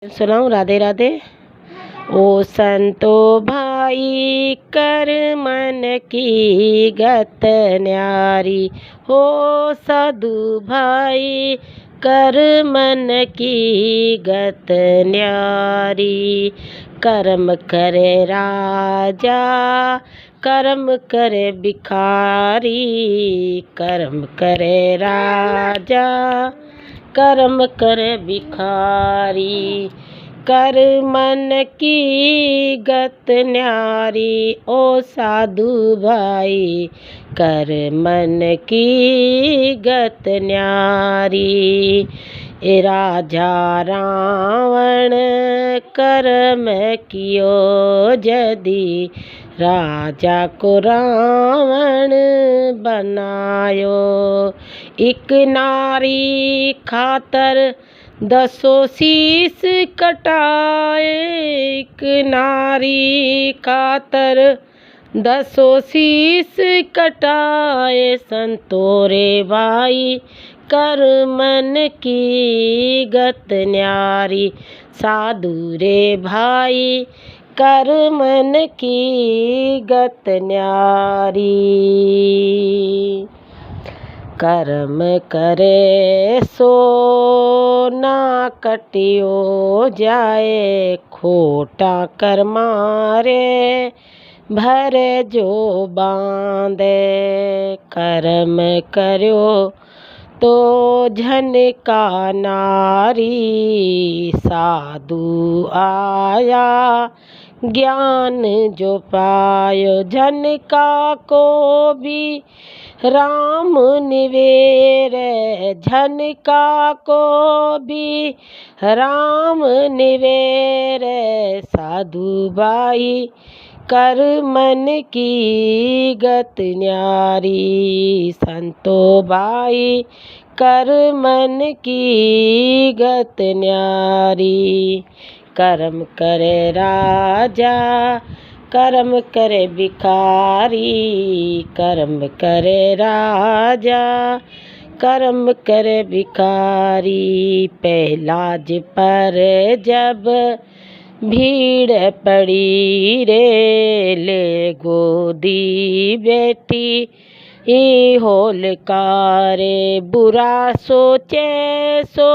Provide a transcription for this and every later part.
सुनाऊं? राधे राधे। ओ संतो भाई कर मन की गत न्यारी, हो साधु भाई कर मन की गत न्यारी। कर्म करे राजा कर्म करे भिखारी, कर्म करे राजा कर्म करे भिखारी। कर मन की गत न्यारी, ओ साधु भाई कर मन की गत न्यारी। ए राजा रावण कर्म कियो जदी, राजा को रावण बनायो। एक नारी खातर दसो शीस कटाए, एक नारी खातर दसो शीस कटाए। संतोरे भाई कर मन की गत न्यारी, साधु रे भाई कर मन की गत न्यारी। कर्म करे सो ना कटियो जाए, खोटा कर मारे भरे जो बांधे। कर्म करो तो झन का नारी, साधु आया ज्ञान जो पायो। झन का को भी राम निवेरे, झन का को भी राम निवेरे। साधु भाई कर मन की गत न्यारी, संतो भाई कर मन की गत न्यारी। कर्म करे राजा कर्म करे भिखारी, कर्म करे राजा कर्म करे भिखारी। पहलाज पर जब भीड़ पड़ी रे, ले गोदी बेटी होलकारे। बुरा सोचे सो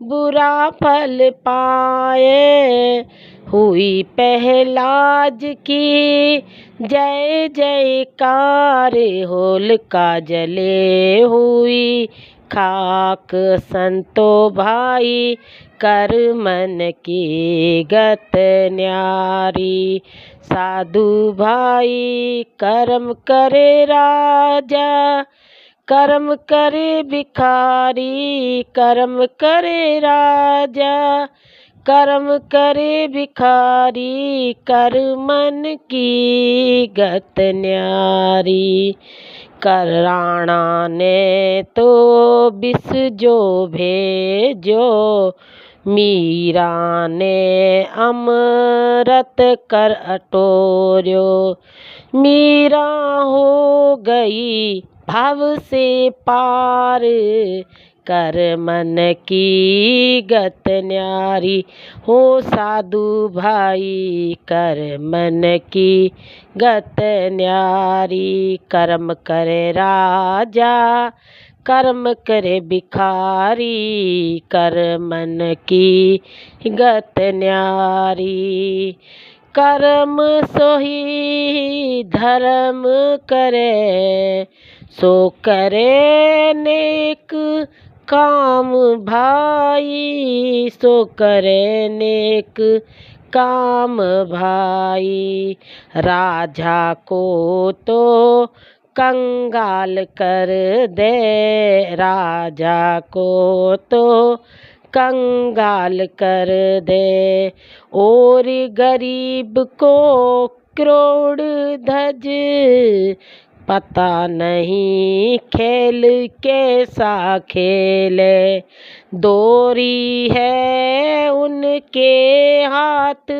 बुरा फल पाए, हुई पहलाज की जय जयकार। होलिका जले हुई खाक, संतो भाई कर मन की गत न्यारी। साधु भाई कर्म करे राजा कर्म करे भिखारी, कर्म करे राजा कर्म करे भिखारी। कर मन की गत न्यारी। कर राणा ने तो बिस जो भेजो, मीरा ने अमृत कर अटोर्यो। मीरा हो गई भव से पार, कर मन की गत न्यारी। हो साधु भाई कर मन की गत न्यारी। कर्म करे राजा कर्म करे भिखारी, कर मन की गत न्यारी। कर्म सोही धर्म करे, सो करे नेक काम भाई, सो करे नेक काम भाई। राजा को तो कंगाल कर दे, राजा को तो कंगाल कर दे। और गरीब को करोड़ धज, पता नहीं खेल कैसा खेले। दोरी है उनके हाथ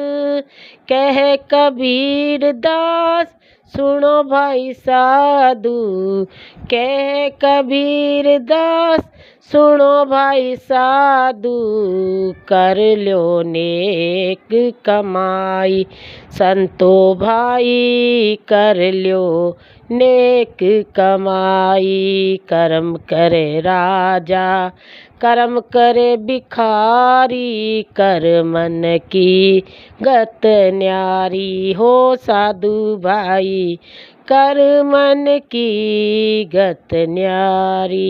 कह कबीर दास, सुनो भाई साधु कह कबीर दास, सुनो भाई साधु कर लो नेक कमाई, संतो भाई कर लो नेक कमाई। कर्म करे राजा कर्म करे भिखारी, कर मन की गत न्यारी हो साधु भाई, कर मन की गत न्यारी।